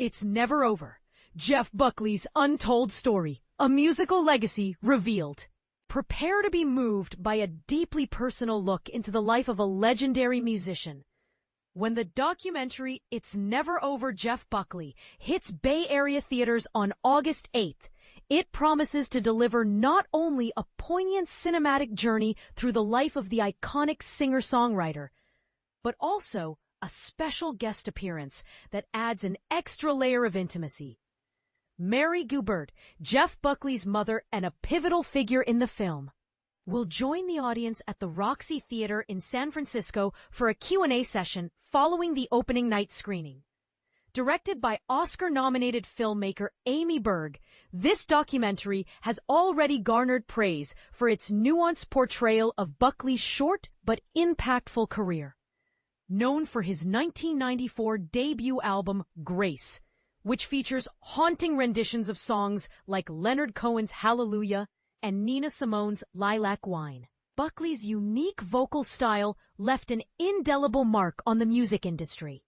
It's never over. Jeff Buckley's Untold Story, a musical legacy revealed. Prepare to be moved by a deeply personal look into the life of a legendary musician. When the documentary It's Never Over Jeff Buckley hits Bay Area theaters on August 8th, it promises to deliver not only a poignant cinematic journey through the life of the iconic singer-songwriter, but also a special guest appearance that adds an extra layer of intimacy. Mary Guibert, Jeff Buckley's mother and a pivotal figure in the film, will join the audience at the Roxy Theater in San Francisco for a Q&A session following the opening night screening. Directed by Oscar-nominated filmmaker Amy Berg, this documentary has already garnered praise for its nuanced portrayal of Buckley's short but impactful career. Known for his 1994 debut album, Grace, which features haunting renditions of songs like Leonard Cohen's Hallelujah and Nina Simone's Lilac Wine, Buckley's unique vocal style left an indelible mark on the music industry.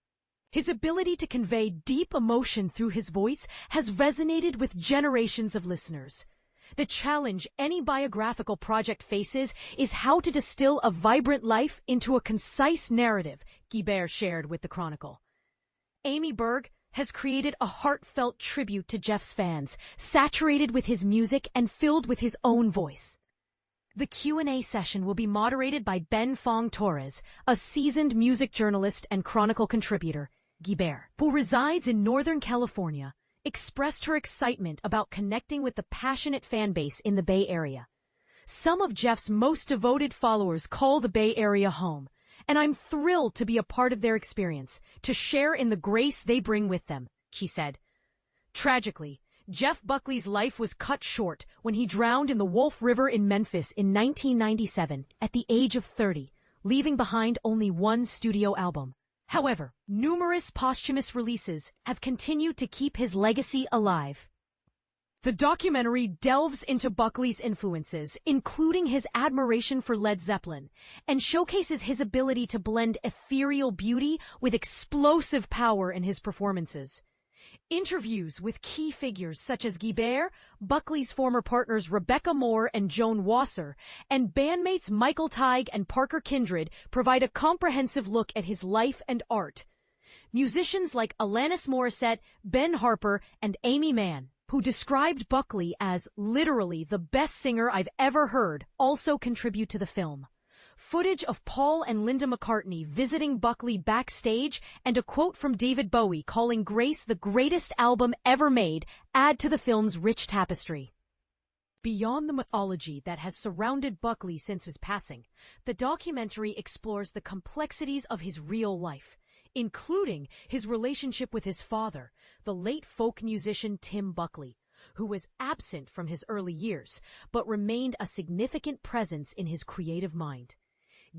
His ability to convey deep emotion through his voice has resonated with generations of listeners. The challenge any biographical project faces is how to distill a vibrant life into a concise narrative, Guibert shared with the Chronicle. Amy Berg has created a heartfelt tribute to Jeff's fans, saturated with his music and filled with his own voice. The Q&A session will be moderated by Ben Fong Torres, a seasoned music journalist and Chronicle contributor. Guibert, who resides in Northern California, expressed her excitement about connecting with the passionate fan base in the Bay Area. Some of Jeff's most devoted followers call the Bay Area home, and I'm thrilled to be a part of their experience, to share in the grace they bring with them, she said. Tragically, Jeff Buckley's life was cut short when he drowned in the Wolf River in Memphis in 1997 at the age of 30, leaving behind only one studio album. However, numerous posthumous releases have continued to keep his legacy alive. The documentary delves into Buckley's influences, including his admiration for Led Zeppelin, and showcases his ability to blend ethereal beauty with explosive power in his performances. Interviews with key figures such as Guibert, Buckley's former partners Rebecca Moore and Joan Wasser, and bandmates Michael Tighe and Parker Kindred provide a comprehensive look at his life and art. Musicians like Alanis Morissette, Ben Harper, and Amy Mann, who described Buckley as literally the best singer I've ever heard, also contribute to the film. Footage of Paul and Linda McCartney visiting Buckley backstage and a quote from David Bowie calling Grace the greatest album ever made add to the film's rich tapestry. Beyond the mythology that has surrounded Buckley since his passing, the documentary explores the complexities of his real life, including his relationship with his father, the late folk musician Tim Buckley, who was absent from his early years, but remained a significant presence in his creative mind.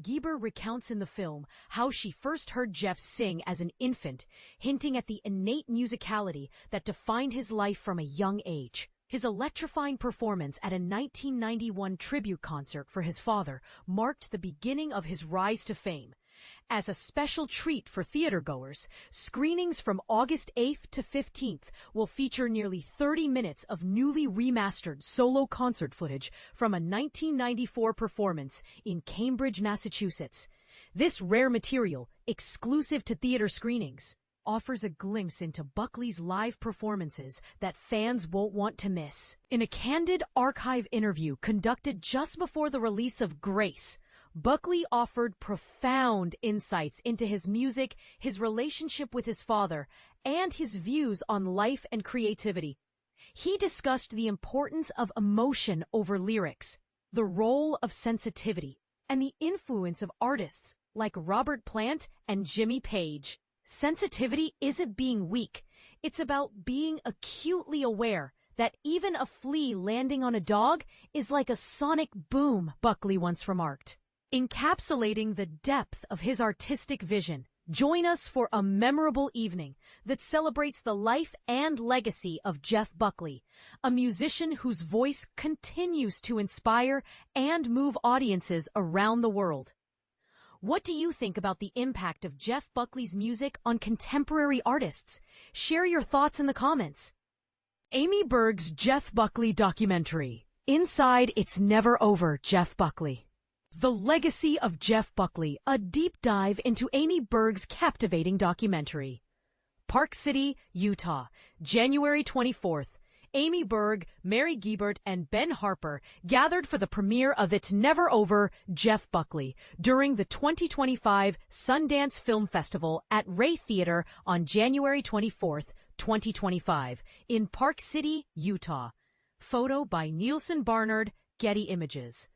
Guibert recounts in the film how she first heard Jeff sing as an infant, hinting at the innate musicality that defined his life from a young age. His electrifying performance at a 1991 tribute concert for his father marked the beginning of his rise to fame. As a special treat for theatergoers, screenings from August 8th to 15th will feature nearly 30 minutes of newly remastered solo concert footage from a 1994 performance in Cambridge, Massachusetts. This rare material, exclusive to theater screenings, offers a glimpse into Buckley's live performances that fans won't want to miss. In a candid archive interview conducted just before the release of Grace, Buckley offered profound insights into his music, his relationship with his father, and his views on life and creativity. He discussed the importance of emotion over lyrics, the role of sensitivity, and the influence of artists like Robert Plant and Jimmy Page. Sensitivity isn't being weak. It's about being acutely aware that even a flea landing on a dog is like a sonic boom, Buckley once remarked. Encapsulating the depth of his artistic vision, join us for a memorable evening that celebrates the life and legacy of Jeff Buckley, a musician whose voice continues to inspire and move audiences around the world. What do you think about the impact of Jeff Buckley's music on contemporary artists? Share your thoughts in the comments. Amy Berg's Jeff Buckley documentary, Inside It's Never Over, Jeff Buckley. The Legacy of Jeff Buckley, a deep dive into Amy Berg's captivating documentary. Park City, Utah, January 24th. Amy Berg, Mary Guibert, and Ben Harper gathered for the premiere of It's Never Over, Jeff Buckley during the 2025 Sundance Film Festival at Ray Theater on January 24th, 2025, in Park City, Utah. Photo by Nielsen Barnard, Getty Images.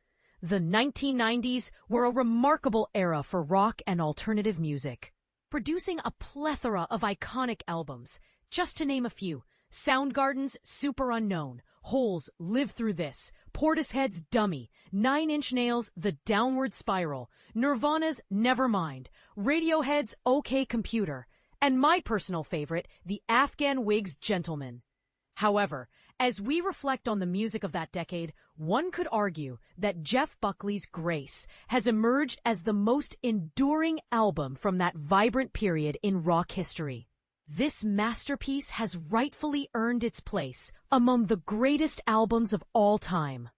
The 1990s were a remarkable era for rock and alternative music, producing a plethora of iconic albums. Just to name a few: Soundgarden's Super Unknown, Hole's Live Through This, Portishead's Dummy, Nine Inch Nails' The Downward Spiral, Nirvana's Nevermind, Radiohead's OK Computer, and my personal favorite, the Afghan Whigs' Gentleman. However, as we reflect on the music of that decade, one could argue that Jeff Buckley's Grace has emerged as the most enduring album from that vibrant period in rock history. This masterpiece has rightfully earned its place among the greatest albums of all time.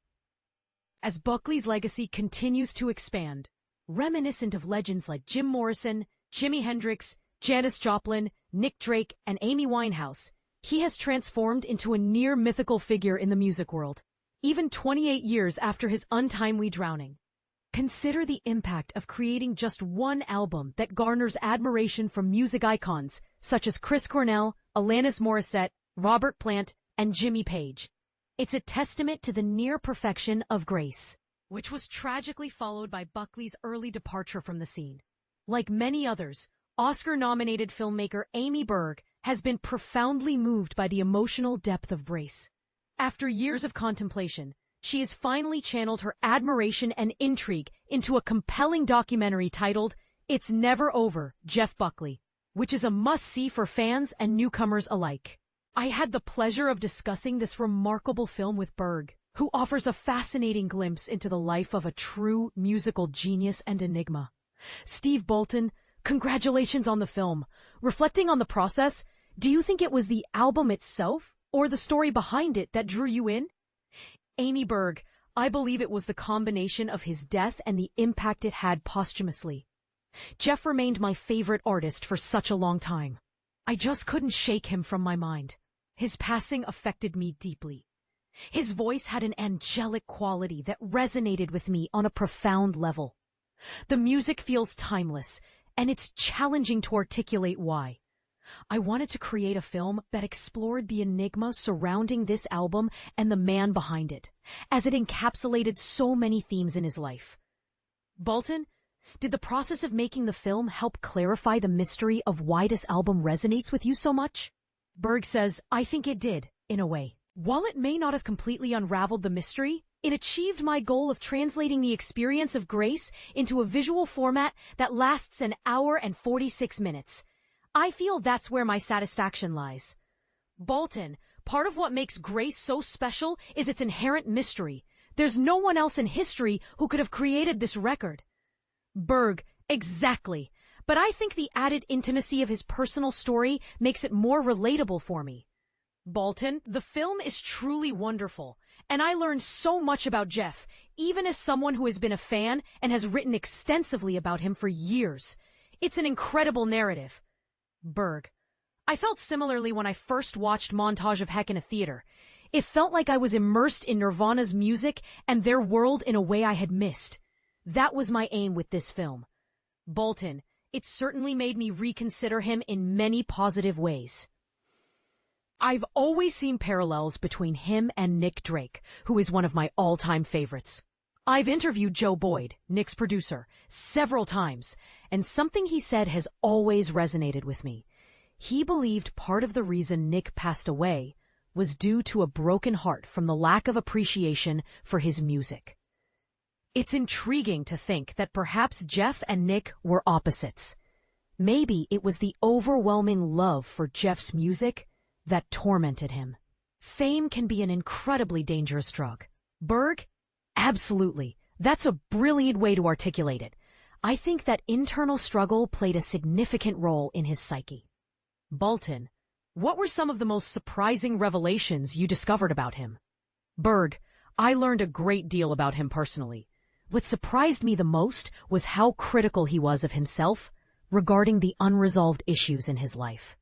As Buckley's legacy continues to expand, reminiscent of legends like Jim Morrison, Jimi Hendrix, Janis Joplin, Nick Drake, and Amy Winehouse, he has transformed into a near-mythical figure in the music world, even 28 years after his untimely drowning. Consider the impact of creating just one album that garners admiration from music icons such as Chris Cornell, Alanis Morissette, Robert Plant, and Jimmy Page. It's a testament to the near perfection of Grace, which was tragically followed by Buckley's early departure from the scene. Like many others, Oscar-nominated filmmaker Amy Berg has been profoundly moved by the emotional depth of Grace. After years of contemplation, she has finally channeled her admiration and intrigue into a compelling documentary titled It's Never Over, Jeff Buckley, which is a must-see for fans and newcomers alike. I had the pleasure of discussing this remarkable film with Berg, who offers a fascinating glimpse into the life of a true musical genius and enigma. Steve Bolton, congratulations on the film. Reflecting on the process, do you think it was the album itself or the story behind it that drew you in? Amy Berg, I believe it was the combination of his death and the impact it had posthumously. Jeff remained my favorite artist for such a long time. I just couldn't shake him from my mind. His passing affected me deeply. His voice had an angelic quality that resonated with me on a profound level. The music feels timeless, and it's challenging to articulate why. I wanted to create a film that explored the enigma surrounding this album and the man behind it, as it encapsulated so many themes in his life. Bolton, did the process of making the film help clarify the mystery of why this album resonates with you so much? Berg says, I think it did, in a way. While it may not have completely unraveled the mystery, it achieved my goal of translating the experience of Grace into a visual format that lasts an hour and 46 minutes. I feel that's where my satisfaction lies. Bolton, part of what makes Grace so special is its inherent mystery. There's no one else in history who could have created this record. Berg, exactly. But I think the added intimacy of his personal story makes it more relatable for me. Bolton, the film is truly wonderful, and I learned so much about Jeff, even as someone who has been a fan and has written extensively about him for years. It's an incredible narrative. Berg, I felt similarly when I first watched Montage of Heck in a theater. It felt like I was immersed in Nirvana's music and their world in a way I had missed. That was my aim with this film. Bolton, it certainly made me reconsider him in many positive ways. I've always seen parallels between him and Nick Drake, who is one of my all-time favorites. I've interviewed Joe Boyd, Nick's producer, several times, and something he said has always resonated with me. He believed part of the reason Nick passed away was due to a broken heart from the lack of appreciation for his music. It's intriguing to think that perhaps Jeff and Nick were opposites. Maybe it was the overwhelming love for Jeff's music that tormented him. Fame can be an incredibly dangerous drug. Berg? Absolutely. That's a brilliant way to articulate it. I think that internal struggle played a significant role in his psyche. Bolton, what were some of the most surprising revelations you discovered about him? Berg, I learned a great deal about him personally. What surprised me the most was how critical he was of himself regarding the unresolved issues in his life.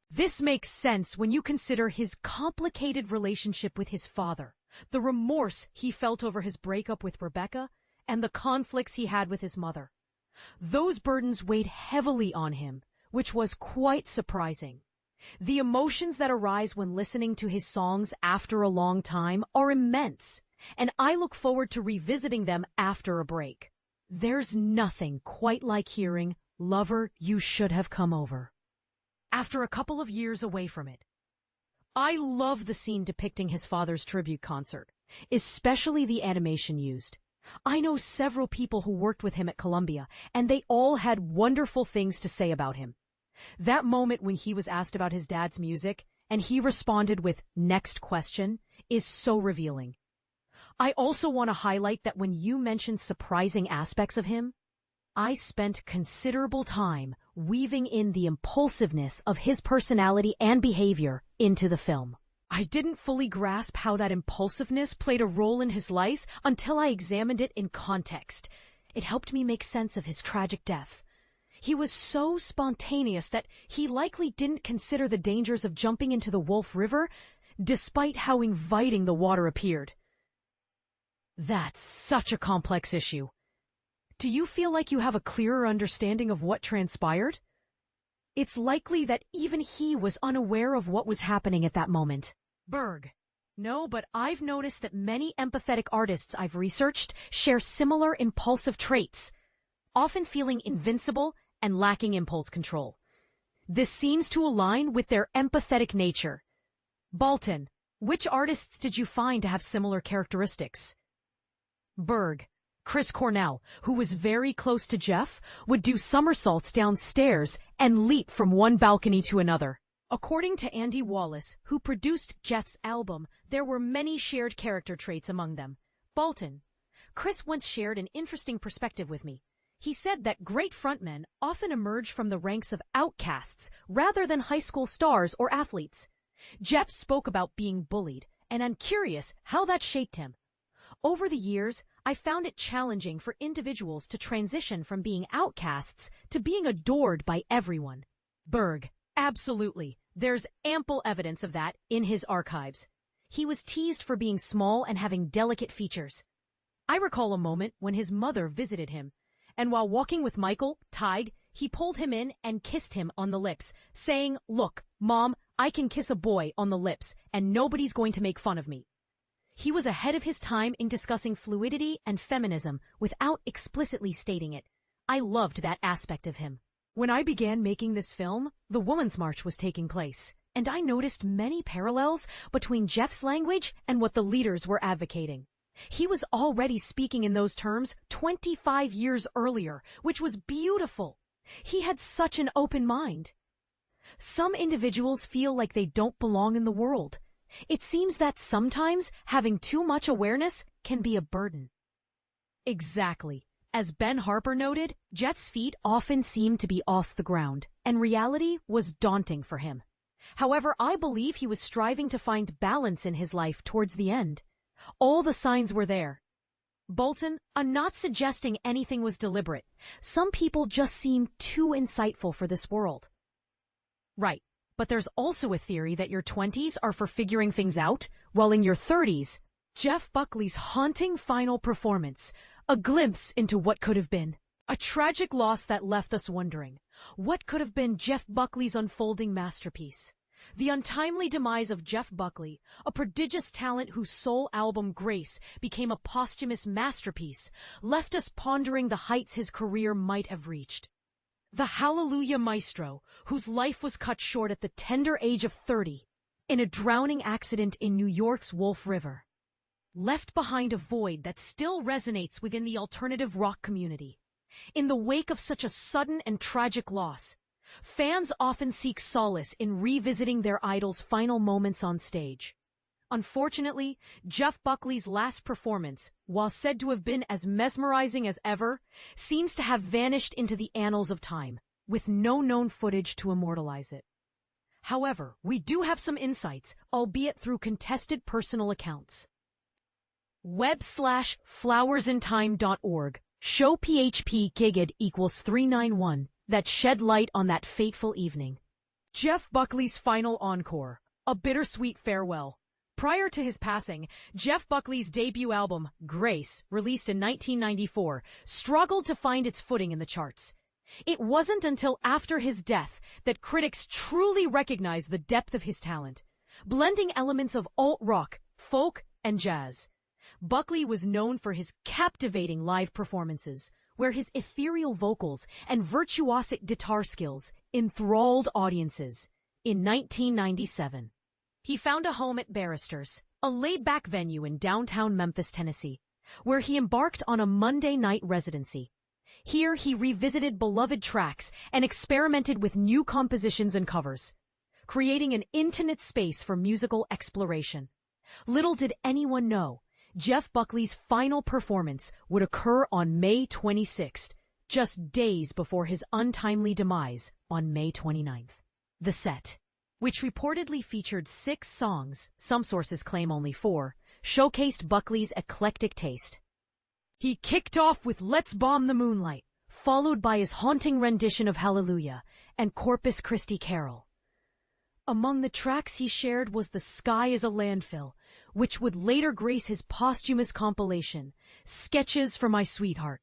This makes sense when you consider his complicated relationship with his father, the remorse he felt over his breakup with Rebecca, and the conflicts he had with his mother. Those burdens weighed heavily on him, which was quite surprising. The emotions that arise when listening to his songs after a long time are immense, and I look forward to revisiting them after a break. There's nothing quite like hearing "Lover, You Should Have Come Over" after a couple of years away from it. I love the scene depicting his father's tribute concert, especially the animation used. I know several people who worked with him at Columbia, and they all had wonderful things to say about him. That moment when he was asked about his dad's music, and he responded with "next question," is so revealing. I also want to highlight that when you mentioned surprising aspects of him, I spent considerable time weaving in the impulsiveness of his personality and behavior into the film. I didn't fully grasp how that impulsiveness played a role in his life until I examined it in context. It helped me make sense of his tragic death. He was so spontaneous that he likely didn't consider the dangers of jumping into the Wolf River, despite how inviting the water appeared. That's such a complex issue. Do you feel like you have a clearer understanding of what transpired? It's likely that even he was unaware of what was happening at that moment. Berg. No, but I've noticed that many empathetic artists I've researched share similar impulsive traits, often feeling invincible and lacking impulse control. This seems to align with their empathetic nature. Bolton, which artists did you find to have similar characteristics? Berg. Chris Cornell, who was very close to Jeff, would do somersaults downstairs and leap from one balcony to another. According to Andy Wallace, who produced Jeff's album, there were many shared character traits among them. Bolton. Chris once shared an interesting perspective with me. He said that great frontmen often emerge from the ranks of outcasts rather than high school stars or athletes. Jeff spoke about being bullied, and I'm curious how that shaped him. Over the years, I found it challenging for individuals to transition from being outcasts to being adored by everyone. Berg. Absolutely. There's ample evidence of that in his archives. He was teased for being small and having delicate features. I recall a moment when his mother visited him, and while walking with Michael, Tig, he pulled him in and kissed him on the lips, saying, "Look, Mom, I can kiss a boy on the lips, and nobody's going to make fun of me." He was ahead of his time in discussing fluidity and feminism without explicitly stating it. I loved that aspect of him. When I began making this film, the Women's March was taking place, and I noticed many parallels between Jeff's language and what the leaders were advocating. He was already speaking in those terms 25 years earlier, which was beautiful. He had such an open mind. Some individuals feel like they don't belong in the world. It seems that sometimes having too much awareness can be a burden. Exactly. As Ben Harper noted, Jeff's feet often seemed to be off the ground, and reality was daunting for him. However, I believe he was striving to find balance in his life towards the end. All the signs were there. Bolton, I'm not suggesting anything was deliberate. Some people just seem too insightful for this world. Right. But there's also a theory that your 20s are for figuring things out, while in your 30s, Jeff Buckley's haunting final performance, a glimpse into what could have been. A tragic loss that left us wondering, what could have been Jeff Buckley's unfolding masterpiece? The untimely demise of Jeff Buckley, a prodigious talent whose sole album Grace became a posthumous masterpiece, left us pondering the heights his career might have reached. The Hallelujah Maestro, whose life was cut short at the tender age of 30 in a drowning accident in New York's Wolf River, left behind a void that still resonates within the alternative rock community. In the wake of such a sudden and tragic loss, fans often seek solace in revisiting their idol's final moments on stage. Unfortunately, Jeff Buckley's last performance, while said to have been as mesmerizing as ever, seems to have vanished into the annals of time, with no known footage to immortalize it. However, we do have some insights, albeit through contested personal accounts. web/flowersintime.org show PHP gigid equals 391 that shed light on that fateful evening. Jeff Buckley's final encore, a bittersweet farewell. Prior to his passing, Jeff Buckley's debut album, Grace, released in 1994, struggled to find its footing in the charts. It wasn't until after his death that critics truly recognized the depth of his talent, blending elements of alt-rock, folk, and jazz. Buckley was known for his captivating live performances, where his ethereal vocals and virtuosic guitar skills enthralled audiences. In 1997, he found a home at Barristers, a laid-back venue in downtown Memphis, Tennessee, where he embarked on a Monday night residency. Here he revisited beloved tracks and experimented with new compositions and covers, creating an intimate space for musical exploration. Little did anyone know, Jeff Buckley's final performance would occur on May 26th, just days before his untimely demise on May 29th. The set, which reportedly featured 6 songs, some sources claim only 4, showcased Buckley's eclectic taste. He kicked off with Let's Bomb the Moonlight, followed by his haunting rendition of Hallelujah and Corpus Christi Carol. Among the tracks he shared was The Sky is a Landfill, which would later grace his posthumous compilation, Sketches for My Sweetheart.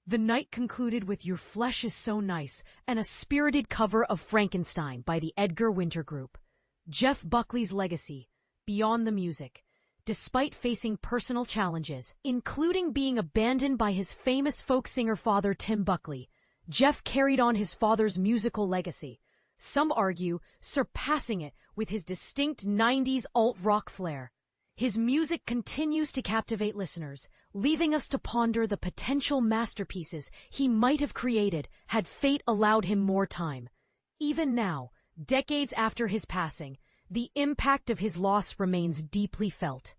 The night concluded with Your Flesh is So Nice and a spirited cover of Frankenstein by the Edgar Winter Group. Jeff Buckley's legacy, beyond the music. Despite facing personal challenges, including being abandoned by his famous folk singer father Tim Buckley, Jeff carried on his father's musical legacy. Some argue surpassing it with his distinct 90s alt-rock flair. His music continues to captivate listeners, leaving us to ponder the potential masterpieces he might have created had fate allowed him more time. Even now, decades after his passing, the impact of his loss remains deeply felt.